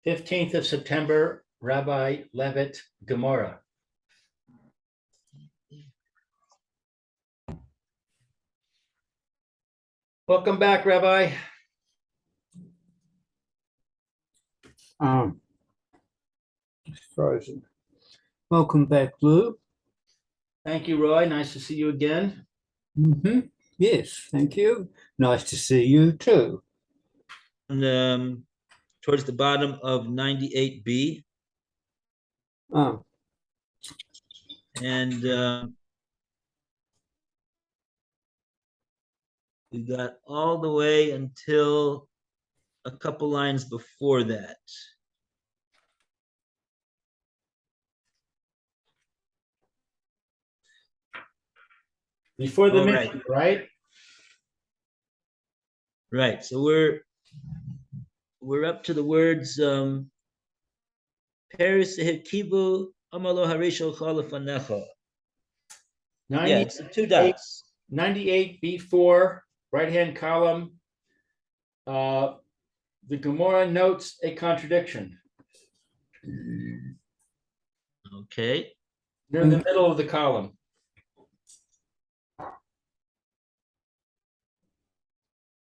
15th of September, Rabbi Levitt, Gemora. Welcome back, Rabbi. It's frozen. Welcome back, Lou. Thank you, Roy. Nice to see you again. Yes, thank you. Nice to see you too. And towards the bottom of 98b. Oh, And we got all the way until a couple lines before that. Before the All mission, right? Right. So we're up to the words Paris Kibu Amalo Harisho Khalafanecha. Yeah, it's the two dots. 98B4, right-hand column. The Gemora notes a contradiction. Okay. Near the middle of the column.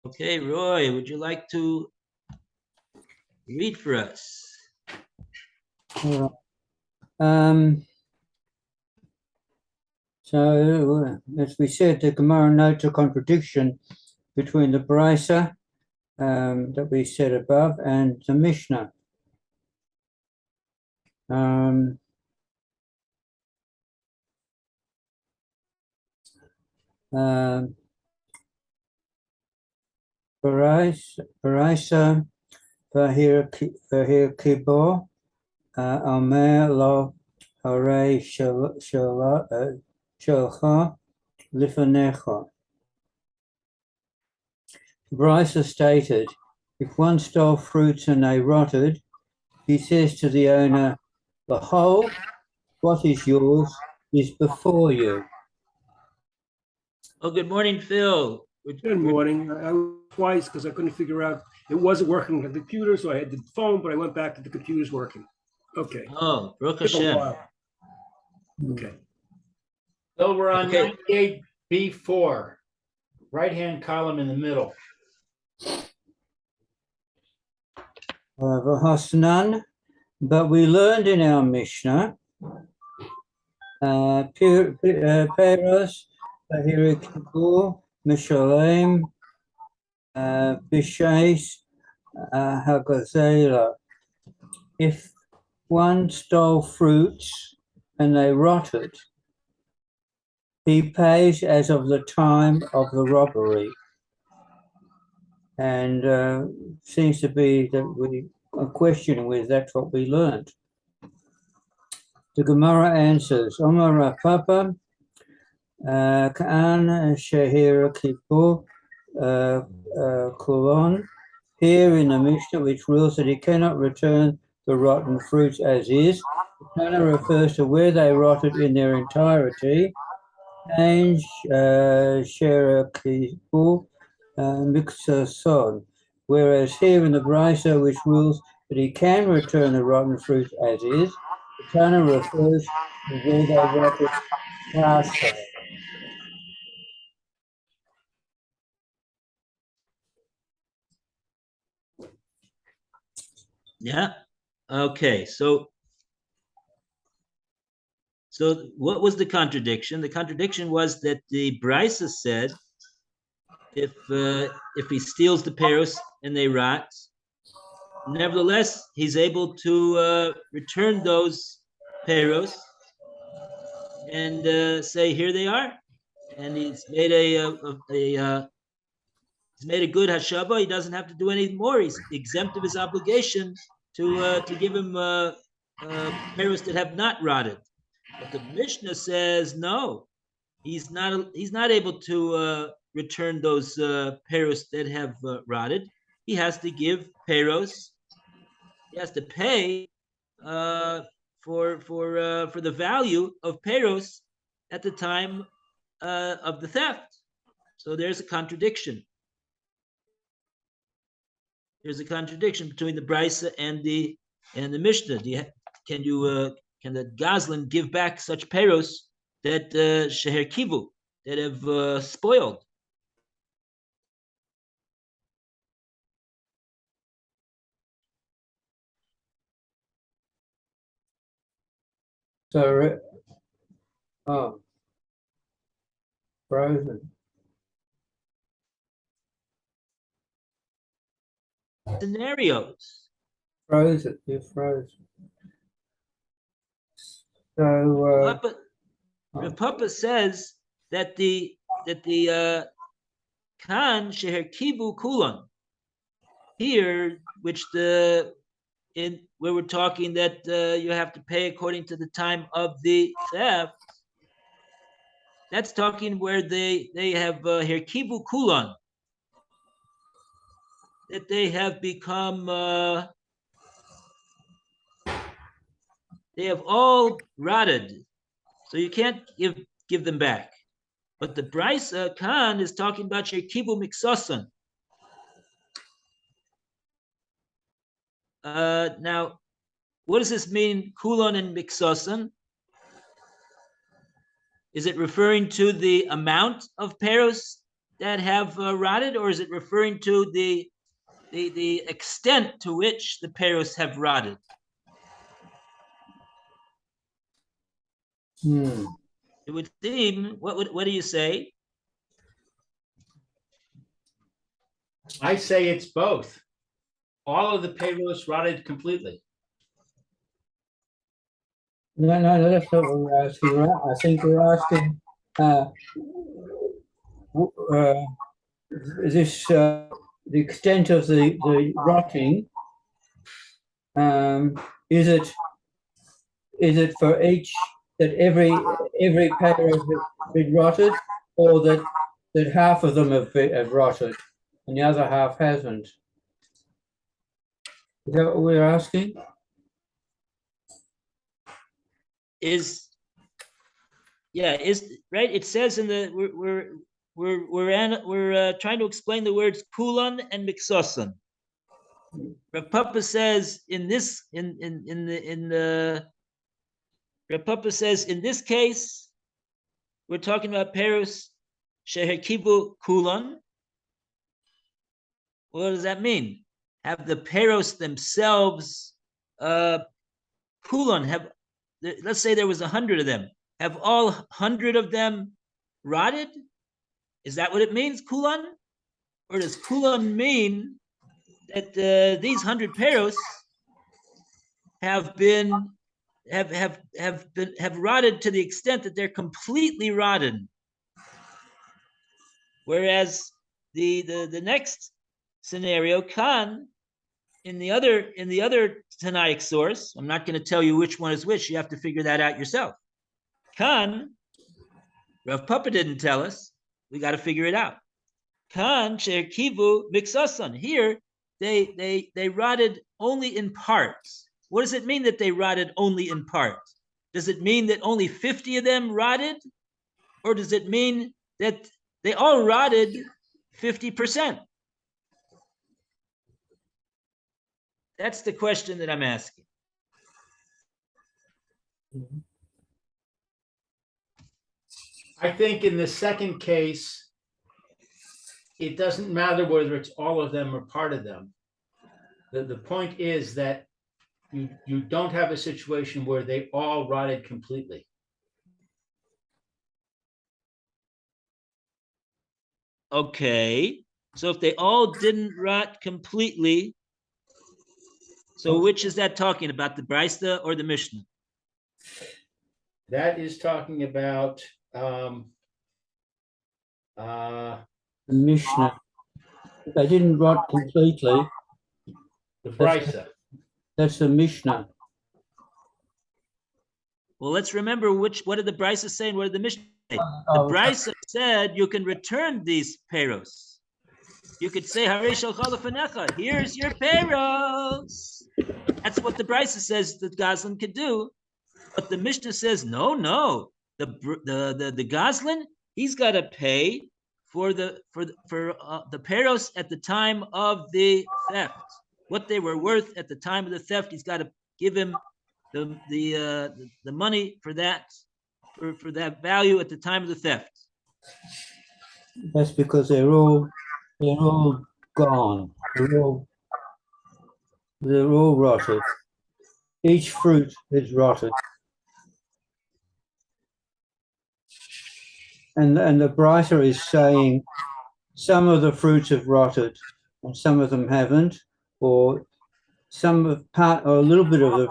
Okay, Roy, would you like to read for us? So, as we said, the Gemara notes a contradiction between the Brisa that we said above and the Mishnah. Brisa Vahir Kibor Omer Lo Hare Shelcha Lifanecha. Brisa stated, if one stole fruits and they rotted, he says to the owner, behold, what is yours is before you. Oh, good morning, Phil. Good morning. I was twice because I couldn't figure out, it wasn't working on the computer, so I had the phone, but I went back to the computer's working. Okay. Oh, Baruch Took a Hashem. while. Okay. So we're on Okay. 98B4, right-hand column in the middle. V'hasnan, but we learned in our Mishnah, Peros, Bahirikibur, Mishalem, Bishais, Hagazela. If one stole fruits and they rotted, he pays as of the time of the robbery. And seems to be that we are questioning whether that's what we learned. The Gemara answers, Omar Papa, Ka'an Shahira Kippur, Kulon, here in the Mishnah, which rules that he cannot return the rotten fruits as is. The Tana refers to where they rotted in their entirety. Change Shahira Kippur, Miksa Son, whereas here in the Brisa, which rules that he can return the rotten fruit as is, the Tana refers to where they rotted partially. Yeah. Okay. So what was the contradiction? The contradiction was that the Brisa said if he steals the peros and they rot, nevertheless he's able to return those peros and say here they are, and he's made he's made a good hashava. He doesn't have to do anything more. He's exempt of his obligation to give him peros that have not rotted. But the Mishnah says no, he's not able to return those peros that have rotted. He has to give peros. He has to pay for the value of peros at the time of the theft. So there's a contradiction. There's a contradiction between the Brisa and the And the Mishnah, can the Goslin give back such peros that sheher kivu, that have spoiled? So, oh, frozen. Scenarios. Froze it. You froze. So, Rav Papa says that the kan sheher kivu kulan here, which where we're talking that you have to pay according to the time of the theft. That's talking where they have herkivu kulan, that they have become they have all rotted, so you can't give them back. But the Brisa Khan is talking about herkivu miksasan. Now, what does this mean, kulan and miksasan? Is it referring to the amount of peros that have rotted, or is it referring to the extent to which the peros have rotted? It would seem. What do you say? I say it's both. All of the payros rotted completely. no, that's not what we're asking, right? I think we're asking this the extent of the rotting. Is it for each that every pair has been rotted, or that half of them have rotted and the other half hasn't? Is that what we're asking? Is right? It says in the we're trying to explain the words kulan and miksasan. Rav Papa says in this Rav Papa says in this case we're talking about peros sheherkivu kulan. What does that mean? Have the peros themselves kulan, have, let's say there was 100 of them, have all 100 of them rotted? Is that what it means, kulan? Or does kulan mean that these 100 peros have rotted to the extent that they're completely rotten? Whereas the next scenario, kan, in the other Tanaic source, I'm not going to tell you which one is which. You have to figure that out yourself. Kan, Rav Papa didn't tell us. We got to figure it out. Kan she'erkivu miksasan. Here, they rotted only in parts. What does it mean that they rotted only in parts? Does it mean that only 50 of them rotted, or does it mean that they all rotted 50%? That's the question that I'm asking. I think in the second case, it doesn't matter whether it's all of them or part of them. The point is that you don't have a situation where they all rotted completely. Okay, so if they all didn't rot completely, so which is that talking about, the Brisa or the Mishnah? That is talking about The Mishnah. They didn't rot completely. the Brisa. That's the Mishnah. Well, let's remember what did the Brisa say and what did the Mishnah say? The Oh, Brisa said you can return these peros. You could say, here's your peros. That's what the Brisa says that Goslin could do. But the Mishnah says, no. The Goslin, he's got to pay for the peros at the time of the theft. what they were worth at the time of the theft. He's got to give him the money for that value at the time of the theft. That's because they're all gone. They're all rotted. Each fruit is rotted. And the Brighter is saying some of the fruits have rotted and some of them haven't, or some of part or a little bit of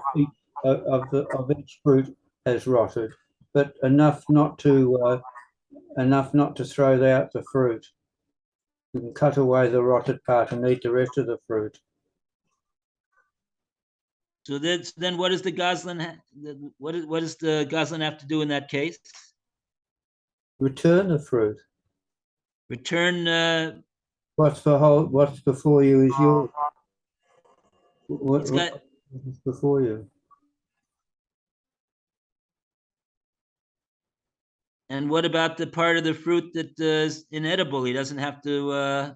each fruit has rotted, but enough not to throw out the fruit. You can cut away the rotted part and eat the rest of the fruit. So then what does the Goslin what does the Goslin have to do in that case? Return the fruit. Return. What's before you is yours. What's before you? And what about the part of the fruit that is inedible? He doesn't have to.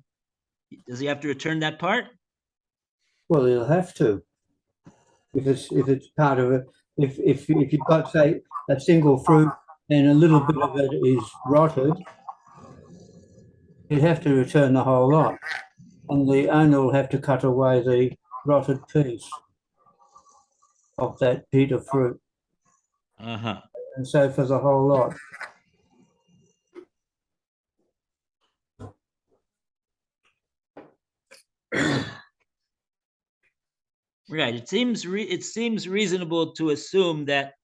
Does he have to return that part? Well, he'll have to. If it's part of it. If you've got, say, a single fruit and a little bit of it is rotted, you'd have to return the whole lot, and the owner will have to cut away the rotted piece of that bit of fruit. Uh-huh. And so for the whole lot. Right. It seems reasonable to assume that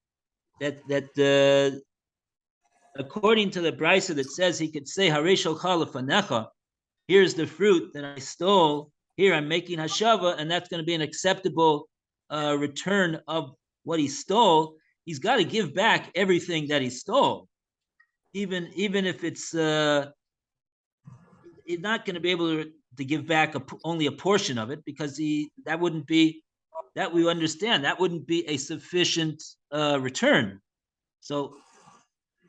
according to the brisa that says he could say Harishal Chalafanecha, here's the fruit that I stole. Here I'm making hashava, and that's going to be an acceptable return of what he stole. He's got to give back everything that he stole, even if it's he's not going to be able to give back only a portion of it, because that wouldn't be, that we understand, that wouldn't be a sufficient return. So,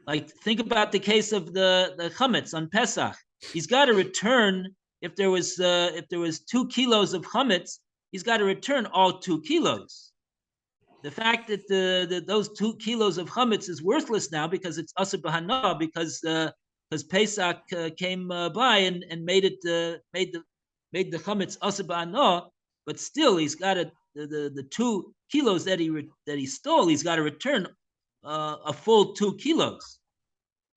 like, think about the case of the chametz on Pesach. He's got to return, if there was 2 kilos of chametz, he's got to return all 2 kilos. The fact that those 2 kilos of chametz is worthless now because it's asur b'hana, because Pesach came by and made the chametz asur b'hana, but still he's got the 2 kilos that he stole. He's got to return a full 2 kilos.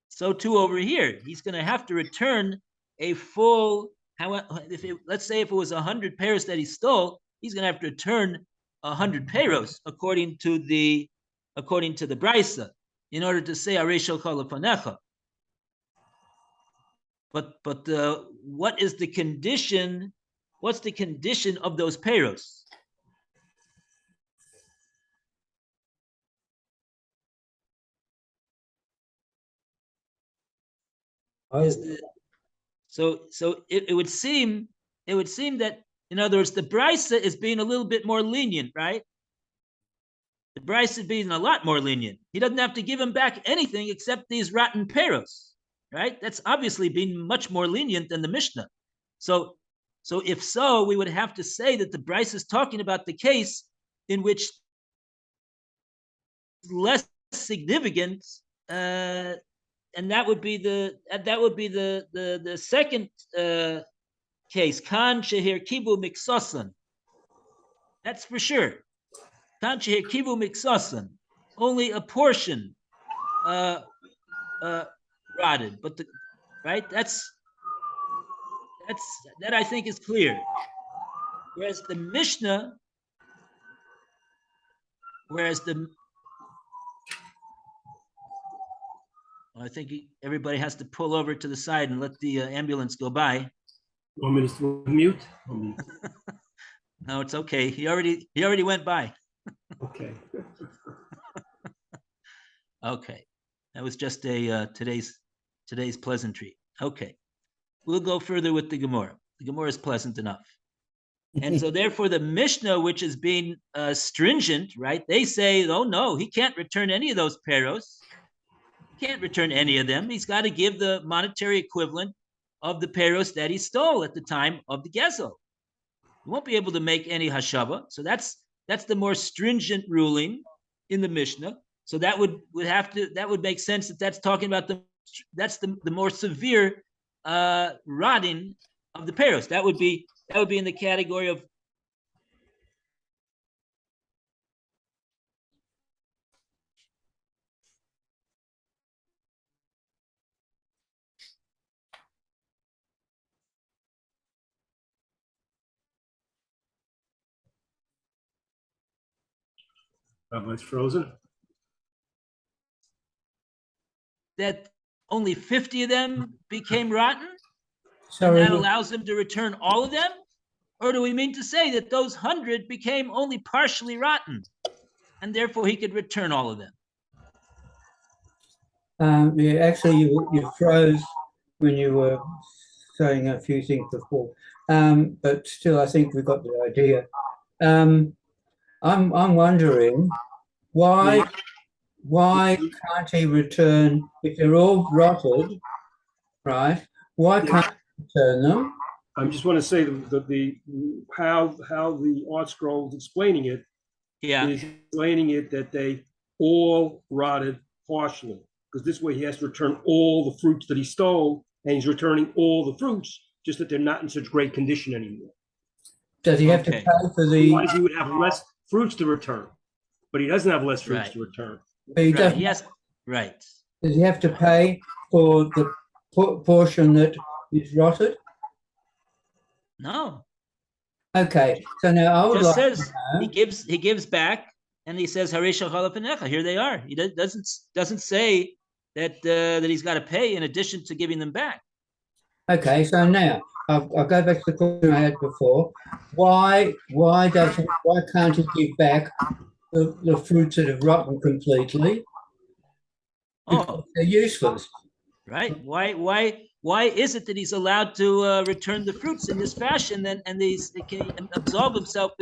So too over here, he's going to have to return a full. Let's say if it was 100 peros that he stole, he's going to have to return 100 peros according to the brisa, in order to say Arei Chalafanecha. But what is the condition? What's the condition of those peros? So it would seem that, in other words, the brisa is being a little bit more lenient, right? The brisa is being a lot more lenient. He doesn't have to give him back anything except these rotten peros, right? That's obviously being much more lenient than the Mishnah. So if so, we would have to say that the brisa is talking about the case in which less significant, and that would be the second case. Kan shehir kibu miksasan. That's for sure. Kan shehir kibu miksasan. Only a portion rotted, but right. That I think is clear. Whereas the Mishnah, I think everybody has to pull over to the side and let the ambulance go by. 1 minute to mute. No, it's okay. He already went by. Okay. Okay, that was just a today's pleasantry. Okay, we'll go further with the Gemora. The Gemora is pleasant enough, and so therefore the Mishnah, which is being stringent, right? They say, oh no, he can't return any of those peros. Can't return any of them. He's got to give the monetary equivalent of the peros that he stole at the time of the gezel. You won't be able to make any hashava. So that's the more stringent ruling in the Mishnah. So that would make sense that that's talking about the more severe rotting of the peros. That would be in the category of It's frozen. that only 50 of them became rotten, and Sorry, that allows him to return all of them? Or do we mean to say that those 100 became only partially rotten, and therefore he could return all of them? yeah, actually, you froze when you were saying a few things before, but still, I think we got the idea. I'm wondering why can't he return if they're all rotted, right? Why can't he return them? I just want to say the how the art scroll is explaining it Yeah. is explaining it that they all rotted partially, because this way he has to return all the fruits that he stole, and he's returning all the fruits, just that they're not in such great condition anymore. Does he have to Okay. pay for the? Otherwise, he would have less fruits to return, but he doesn't have less fruits Right. to return. He Right. doesn't. Yes. Right. Does he have to pay for the portion that is rotted? No. Okay, so now I would Just like says to know. he gives back, and he says Harisha Chalapanecha. Here they are. He doesn't say that that he's got to pay in addition to giving them back. Okay, so now I'll go back to the question I had before. Why can't he give back the fruits that have rotten completely? Because Oh, they're useless. right. Why is it that he's allowed to return the fruits in this fashion? Then and he can absolve himself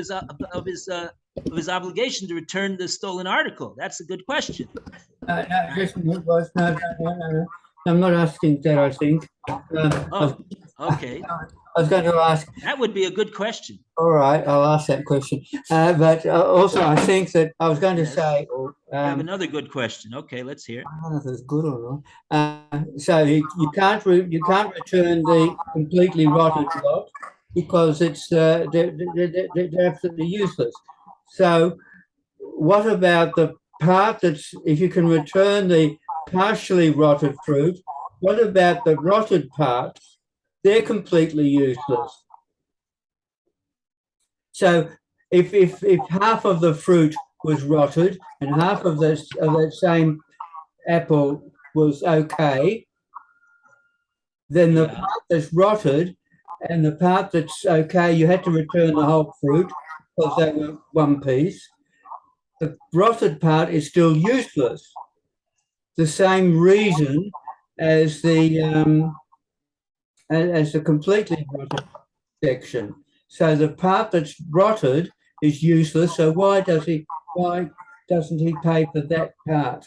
of his obligation to return the stolen article? That's a good question. No, I'm not asking that. I think. Oh, okay. I was going to ask. That would be a good question. All right, I'll ask that question. But also, I think that I was going to Yes. say. I have another good question. Okay, let's hear it. I don't know if it's good or not. So you can't return the completely rotted lot because it's they're absolutely useless. So what about the part that's, if you can return the partially rotted fruit, what about the rotted parts? They're completely useless. So if half of the fruit was rotted and half of that same apple was okay, then the part that's rotted and the part that's okay, you had to return the whole fruit because they were one piece. The rotted part is still useless. The same reason as the completely rotted section. So the part that's rotted is useless. So why doesn't he pay for that part?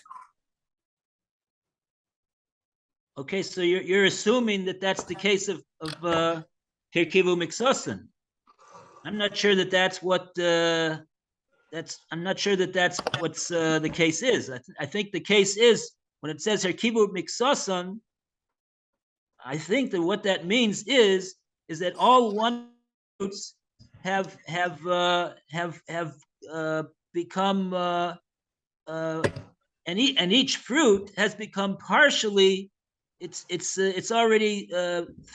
Okay, so you're assuming that that's the case of Herkivu Mixosan. I'm not sure that that's what I'm not sure that that's what's the case is. I think the case is when it says Herkivu Mixosan, I think that what that means is that all one fruits have become and each fruit has become partially. It's already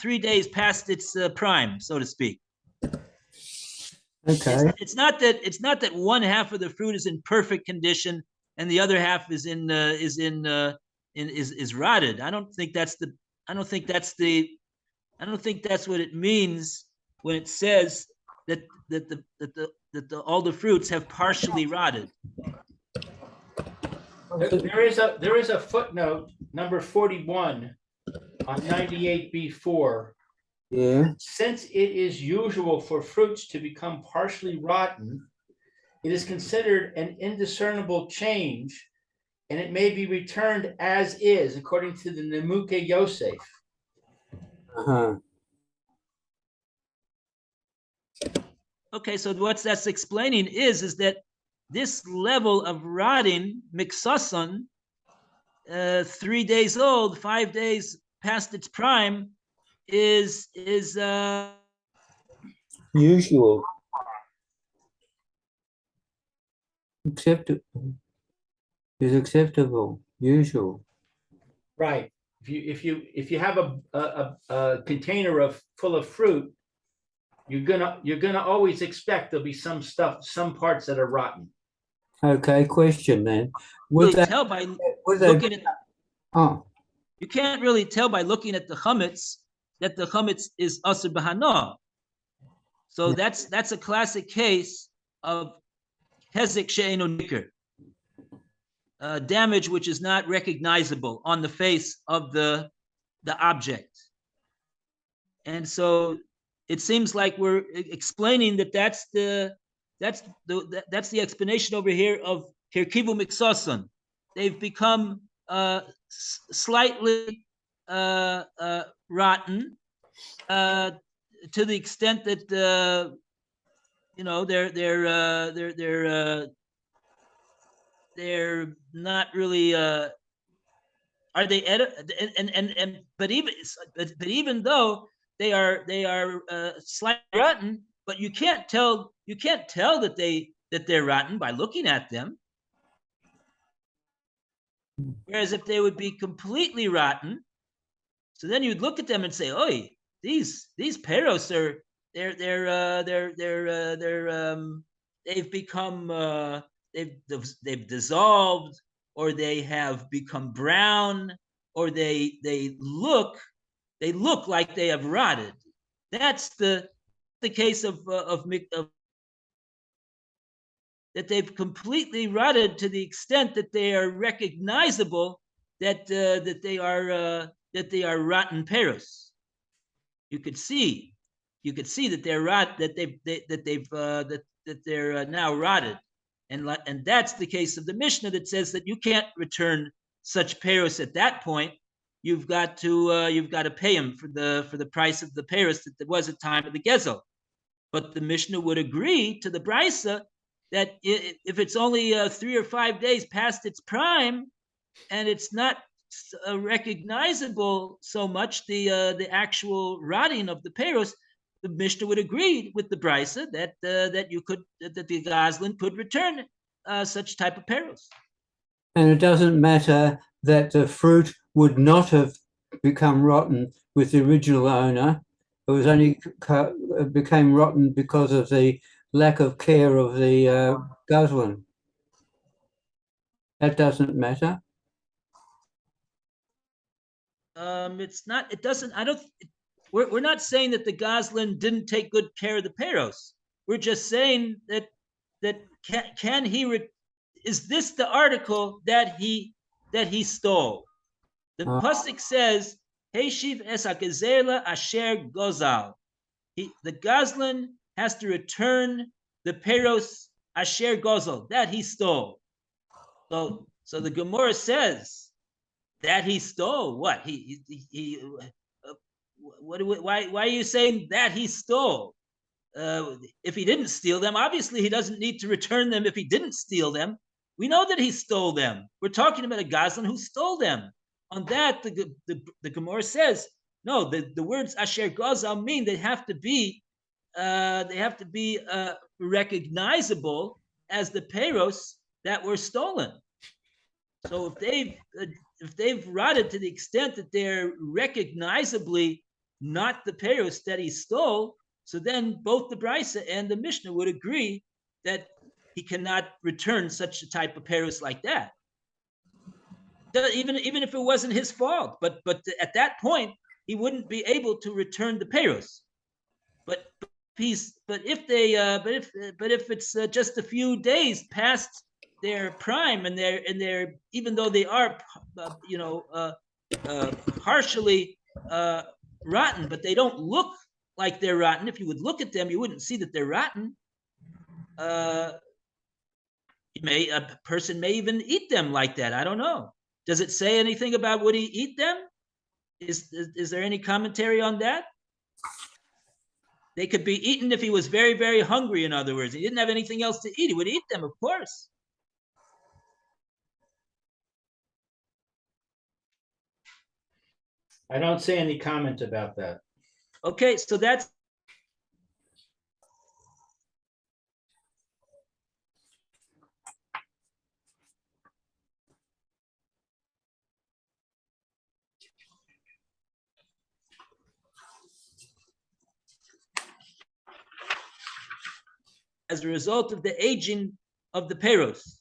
3 days past its prime, so to speak. Okay. It's not that one half of the fruit is in perfect condition and the other half is rotted. I don't think that's what it means when it says that all the fruits have partially rotted. There is a footnote, number 41 on 98B4. Yeah. Since it is usual for fruits to become partially rotten, it is considered an indiscernible change, and it may be returned as is, according to the Nemuke Yosef. Uh-huh. Okay, so what that's explaining is that this level of rotting mixason, 3 days old, 5 days past its prime, is Usual. Acceptable. Is acceptable. Usual. Right. If you have a container full of fruit, you're gonna always expect there'll be some parts that are rotten. Okay, question then. really Would they, tell by would they, looking at. oh, You can't really tell by looking at the chametz that the chametz is asur b'hana. So Yeah. that's a classic case of hezek she'eino niker, damage which is not recognizable on the face of the object. And so it seems like we're explaining that that's the explanation over here of hirkivu mixason. They've become slightly rotten to the extent that they're not really are they and but even though they are slightly rotten, but you can't tell that they're rotten by looking at them. Whereas if they would be completely rotten, so then you'd look at them and say, "Oi, these peros are they've become they've dissolved, or they have become brown, or they look like they have rotted." That's the case of that they've completely rotted to the extent that they are recognizable that they are rotten peros. You could see that they're rot that they're now rotted, and that's the case of the Mishnah that says that you can't return such peros at that point. You've got to pay him for the price of the peros that there was at time of the gezel. But the Mishnah would agree to the brisa that if it's only 3 or 5 days past its prime, and it's not recognizable so much the actual rotting of the peros, the Mishnah would agree with the brisa that the Goslin could return such type of peros. and it doesn't matter that the fruit would not have become rotten with the original owner. It was only became rotten because of the lack of care of the Goslin. That doesn't matter. It's not. It doesn't. I don't. We're not saying that the Goslin didn't take good care of the peros. We're just saying that can he? Is this the article that he stole? The pasuk says, "Heishiv es hagezela asher gozal." The Goslin has to return the peros asher gozal that he stole. So the Gemora says that he stole what why are you saying that he stole? If he didn't steal them, obviously he doesn't need to return them. If he didn't steal them, we know that he stole them. We're talking about a Goslin who stole them. On that, the Gemara says no. The words asher gozal mean they have to be recognizable as the peros that were stolen. So if they've rotted to the extent that they're recognizably not the peros that he stole, so then both the brisa and the Mishnah would agree that he cannot return such a type of peros like that. Even if it wasn't his fault, but at that point he wouldn't be able to return the peros. But if it's just a few days past their prime, and they're even though they are partially rotten, but they don't look like they're rotten. If you would look at them, you wouldn't see that they're rotten. A person may even eat them like that. I don't know. Does it say anything about would he eat them? Is there any commentary on that? They could be eaten if he was very, very hungry, in other words. He didn't have anything else to eat. He would eat them, of course. I don't see any comment about that. Okay, so that's as a result of the aging of the peros,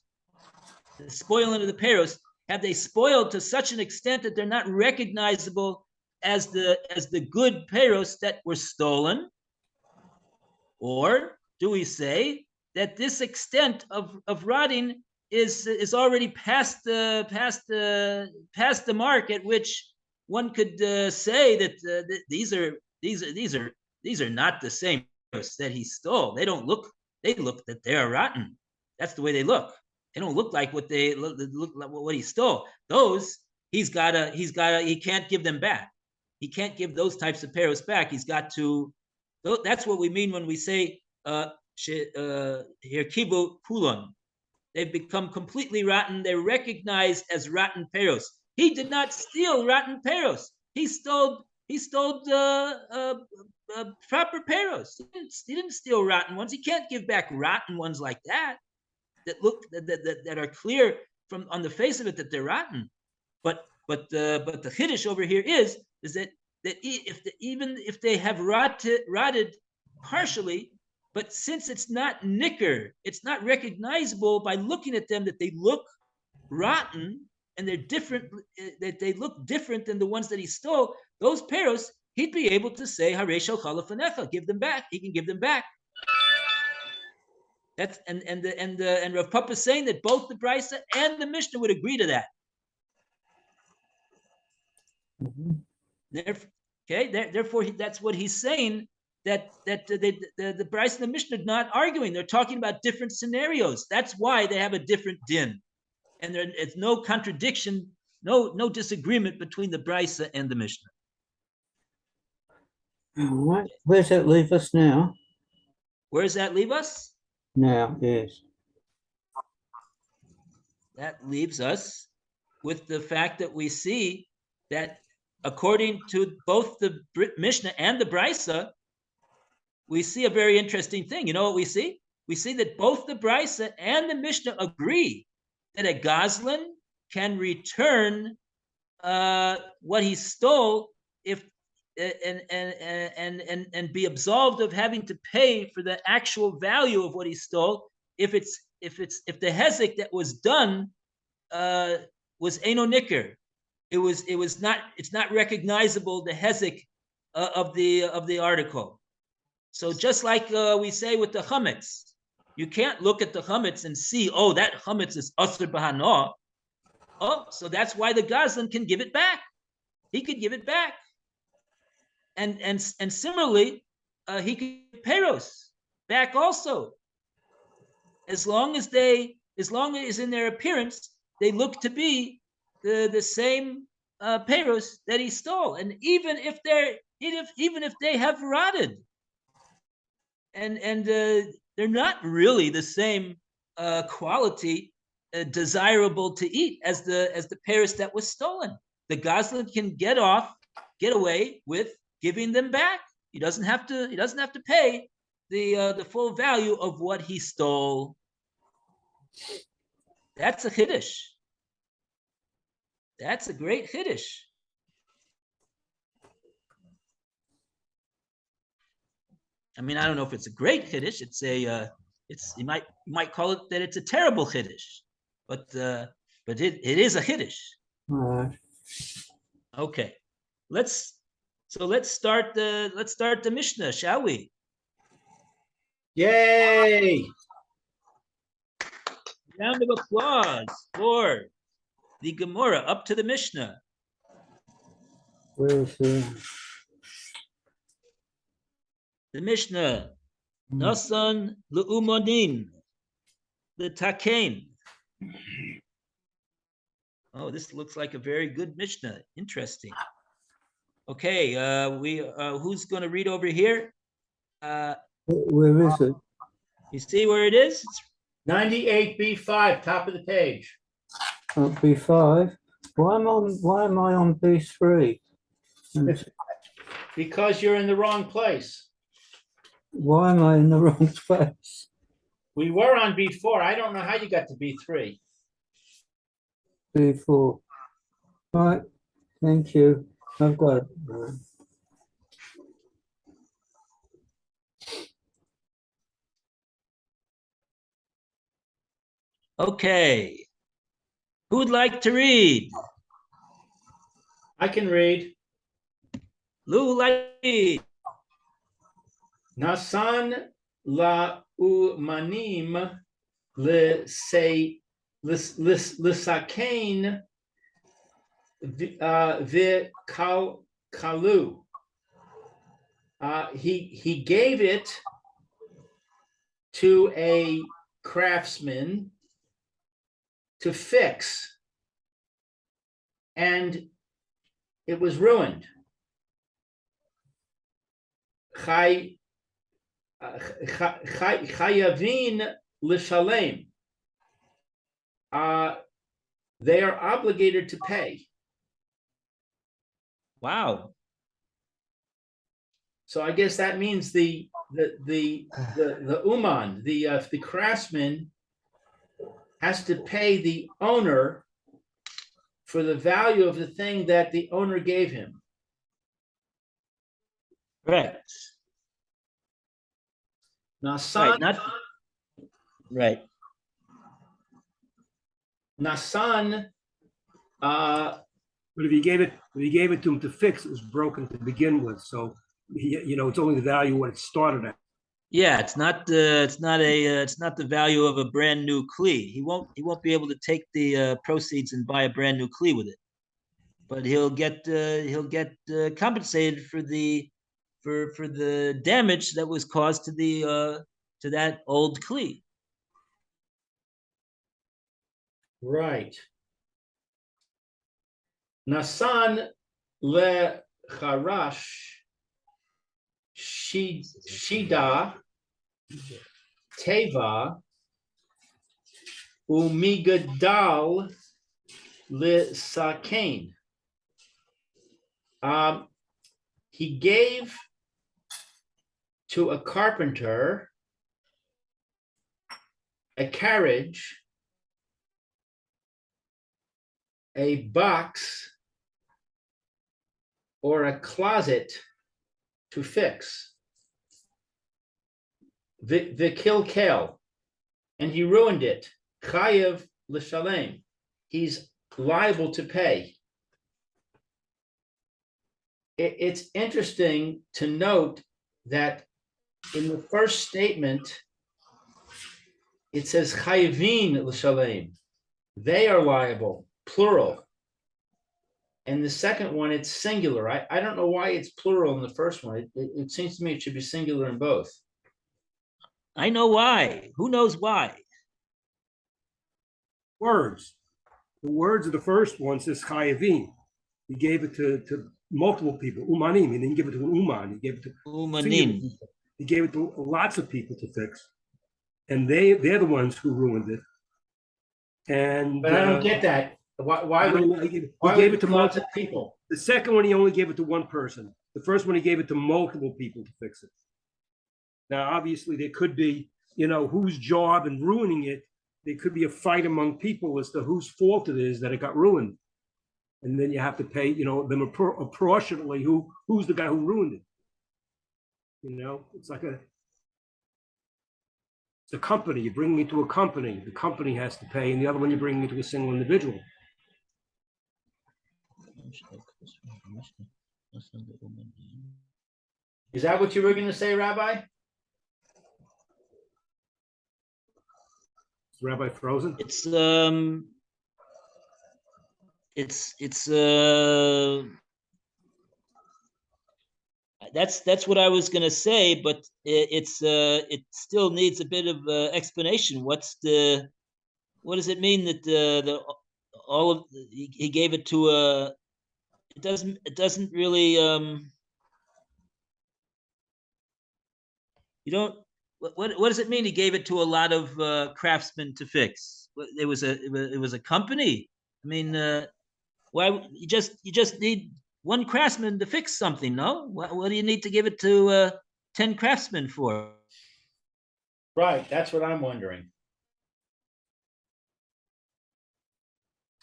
the spoiling of the peros. Have they spoiled to such an extent that they're not recognizable as the good peros that were stolen? Or do we say that this extent of rotting is already past the mark at which one could say that these are not the same peros that he stole. They look that they are rotten. That's the way they look. They don't look like what they look like what he stole. Those he can't give them back. He can't give those types of peros back. He's got to. That's what we mean when we say hirkivu pulon. They've become completely rotten. They're recognized as rotten peros. He did not steal rotten peros. He stole proper peros. He didn't steal rotten ones. He can't give back rotten ones like that. That are clear from on the face of it that they're rotten. But the chiddush over here is that even if they have rotted partially, but since it's not nicker, it's not recognizable by looking at them that they look rotten and they're different, that they look different than the ones that he stole. Those peros, he'd be able to say Harei shalcha lefanecha, give them back. He can give them back. That's and Rav Papa is saying that both the Brisa and the Mishnah would agree to that. Therefore, that's what he's saying. That the Brisa and the Mishnah are not arguing. They're talking about different scenarios. That's why they have a different din, and there's no contradiction, no disagreement between the Brisa and the Mishnah. All right. Where's that leave us now? Where does that leave us? Now, yes. That leaves us with the fact that we see that according to both the Mishnah and the Brisa, we see a very interesting thing. You know what we see? We see that both the Brisa and the Mishnah agree that a Goslin can return what he stole if and be absolved of having to pay for the actual value of what he stole if the hezek that was done was eno nicker. It's not recognizable, the hezek of the article. So just like we say with the chametz, you can't look at the chametz and see, oh, that chametz is asur b'hana. Oh, so that's why the Goslin can give it back. He could give it back. And similarly, he could give peros back also, as long as in their appearance they look to be the same peros that he stole, and even if they have rotted, and they're not really the same quality, desirable to eat as the peros that was stolen. The Goslin can get away with giving them back. He doesn't have to pay the full value of what he stole. That's a chiddush. That's a great chiddush. I mean, I don't know if it's a great chiddush. You might call it that it's a terrible chiddush, but it is a chiddush. All right. Okay, let's start the Mishnah, shall we? Yay! Round of applause for the Gemora up to the Mishnah. Where's the Mishnah, Nasan le'umonin, the Takein. Oh, this looks like a very good Mishnah. Interesting. Okay, who's going to read over here? Where is it? You see where it is? 98B5, top of the page. Oh, B5. Why am I on B3? And Because you're in the wrong place. why am I in the wrong place? We were on B4. I don't know how you got to B3. B4. Right. Thank you. I've got it. Okay. Who'd like to read? I can read. Lou, like to read. Nasan la umanim l'sakain v'kalu. He gave it to a craftsman to fix, and it was ruined. Chayavin l'shalem. They are obligated to pay. Wow. So I guess that means the uman, the craftsman, has to pay the owner for the value of the thing that the owner gave him. Correct. Nasan, Right. Not right. Nasan, But if he gave it to him to fix, it was broken to begin with. So it's only the value what it started at. Yeah, it's not the value of a brand new kli. He won't be able to take the proceeds and buy a brand new kli with it, but he'll get compensated for the damage that was caused to that old kli. right. Nasan le charash shida teva umigadal le sakain. He gave to a carpenter a carriage, a box, or a closet to fix. The kilkel, and he ruined it. Chayev l'shalem. He's liable to pay. It's interesting to note that in the first statement, it says chayevin l'shalem. They are liable, plural. And the second one, it's singular. I don't know why it's plural in the first one. It seems to me it should be singular in both. I know why. Who knows why? Words. The words of the first one says chayavim. He gave it to multiple people. Umanim. He didn't give it to an uman. He gave it to Umanim. He gave it to lots of people to fix, and they're the ones who ruined it. And But I don't get that. Why would he why gave would it to lots multiple of people? The second one, he only gave it to one person. The first one, he gave it to multiple people to fix it. Now, obviously, there could be, whose job in ruining it. There could be a fight among people as to whose fault it is that it got ruined. And then you have to pay, them approximately who's the guy who ruined it. It's like it's a company. You're bringing it to a company. The company has to pay, and the other one you're bringing it to a single individual. Is that what you were going to say, Rabbi? Is Rabbi frozen? That's what I was going to say, but it still needs a bit of explanation. What does it mean that he gave it to a? It doesn't really You don't. What does it mean? He gave it to a lot of craftsmen to fix. It was a company. I mean, why you just need one craftsman to fix something? No, what do you need to give it to 10 craftsmen for? Right, that's what I'm wondering.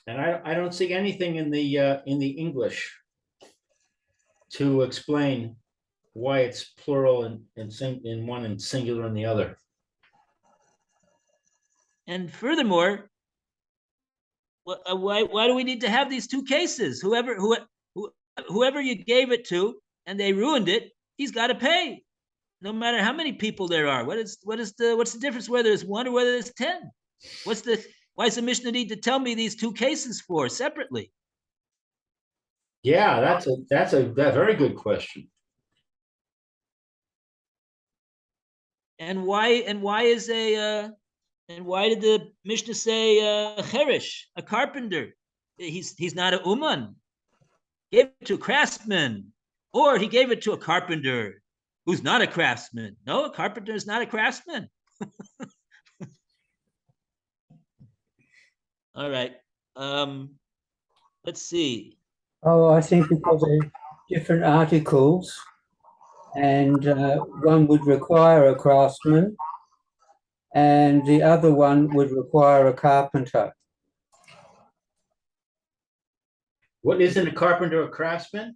And I don't see anything in the English to explain why it's plural in one and singular in the other. And furthermore, why do we need to have these two cases? Whoever you gave it to and they ruined it, he's got to pay, no matter how many people there are. What's the difference whether it's one or whether it's 10? Why does the Mishnah need to tell me these two cases for separately? Yeah, that's a very good question. And why is and why did the Mishnah say cherish, a carpenter? He's not a uman. Gave it to a craftsman, or he gave it to a carpenter who's not a craftsman. No, a carpenter is not a craftsman. All right. Let's see. Oh, I think because they're different articles, and one would require a craftsman, and the other one would require a carpenter. What, isn't a carpenter a craftsman?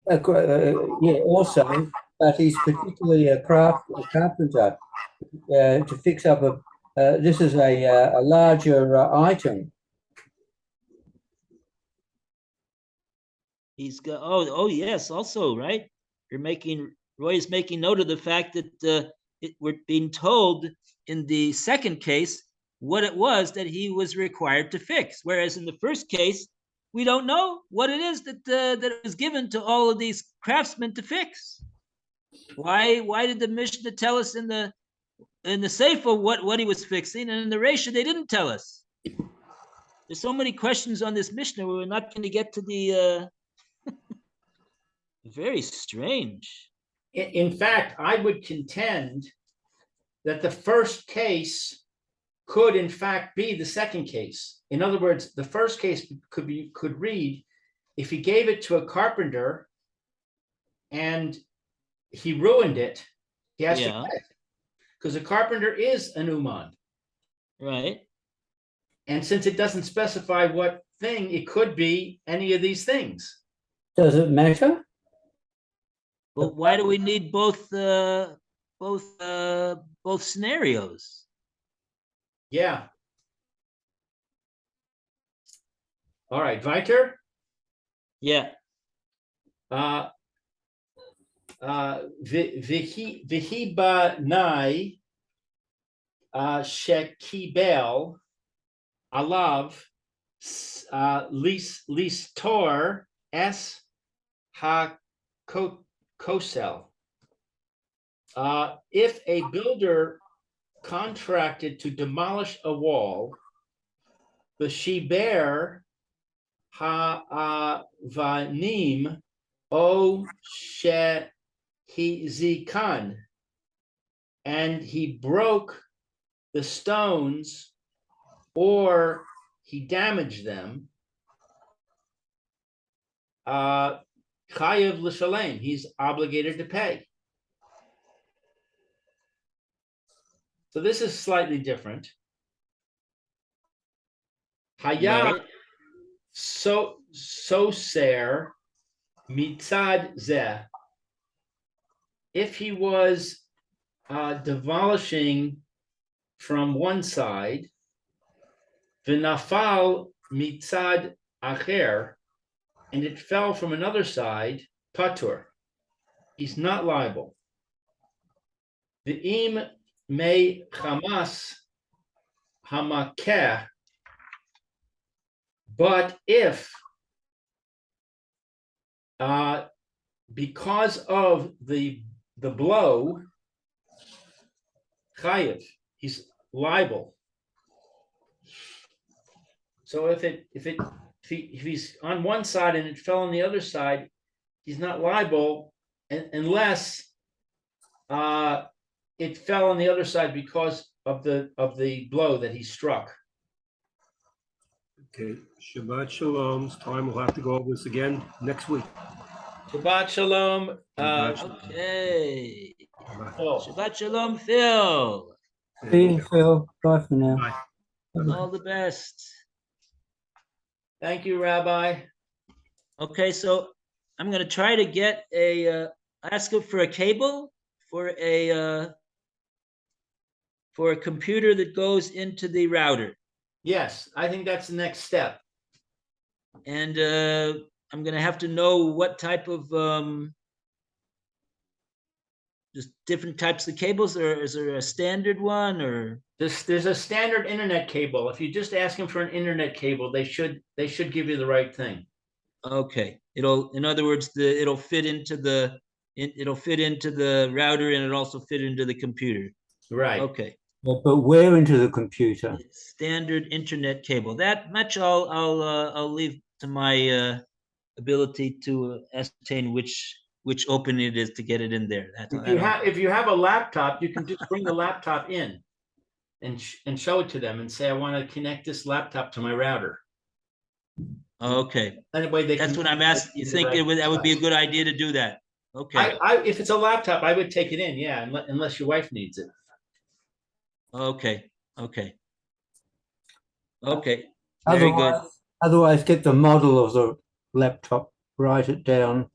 Yeah, also, but he's particularly a carpenter to fix up a. This is a larger item. He's got oh yes, also right. Roy is making note of the fact that we're being told in the second case what it was that he was required to fix, whereas in the first case we don't know what it is that was given to all of these craftsmen to fix. Why did the Mishnah tell us in the Sefer what he was fixing, and in the Reisha they didn't tell us? There's so many questions on this Mishnah. We're not going to get to the. Very strange. In fact, I would contend that the first case could in fact be the second case. In other words, the first case could read, if he gave it to a carpenter and he ruined it, he has to pay. Because a carpenter is an uman. Right. And since it doesn't specify what thing, it could be any of these things. Does it matter? Well, why do we need both scenarios? Yeah. All right, weiter. Yeah. V'hiba nai shekibel alav listor es ha-kosel. If a builder contracted to demolish a wall, the shiber ha-avanim o shehizikan, and he broke the stones or he damaged them, chayav l'shalem, he's obligated to pay. So this is slightly different. Hayah so ser mitzad zeh. If he was demolishing from one side, v'nafal mitzad acher, and it fell from another side, patur, he's not liable. V'im me chamas hamakeh, but if because of the blow, chayiv, he's liable. So if he's on one side and it fell on the other side, he's not liable unless it fell on the other side because of the blow that he struck. Okay, Shabbat Shalom. It's time. We'll have to go over this again next week. Shabbat shalom. Shabbat shalom. Okay. Bye. Phil. Shabbat shalom, Phil. See you, Phil. Bye for now. Bye. All the best. Thank you, Rabbi. Okay, so I'm gonna try to get ask him for a cable for a computer that goes into the router. Yes, I think that's the next step. And I'm gonna have to know what type of just different types of cables, or is there a standard one, or? There's a standard internet cable. If you just ask them for an internet cable, they should give you the right thing. Okay, in other words, it'll fit into the router, and it also fit into the computer. Right. Okay. Yeah, but where into the computer? Standard internet cable. That much I'll leave to my ability to ascertain which opening it is to get it in there. If you have a laptop, you can just bring the laptop in and show it to them and say, I want to connect this laptop to my router. Okay, Anyway, that's what I'm asking. You think that would be a good idea to do that? Okay. If it's a laptop, I would take it in, yeah, unless your wife needs it. Okay. Okay. Okay. Very good. Otherwise, get the model of the laptop, write it down.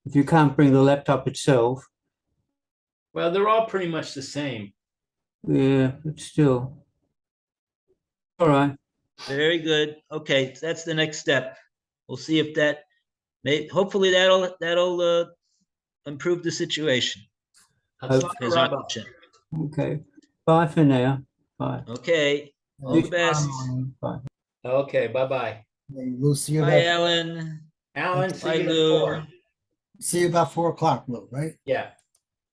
If you can't bring the laptop itself, Well, they're all pretty much the same. yeah, but still. All right. Very good. Okay, so that's the next step. We'll see if that hopefully that'll improve the situation. Hatzlacha Rabba. Okay. Bye for now. Bye. Okay. All the best. Bye. Okay, bye-bye. We'll see you Bye, about, Alan. Alan, Bye, see you at Lou. 4. see you about 4 o'clock, Lou, right? Yeah.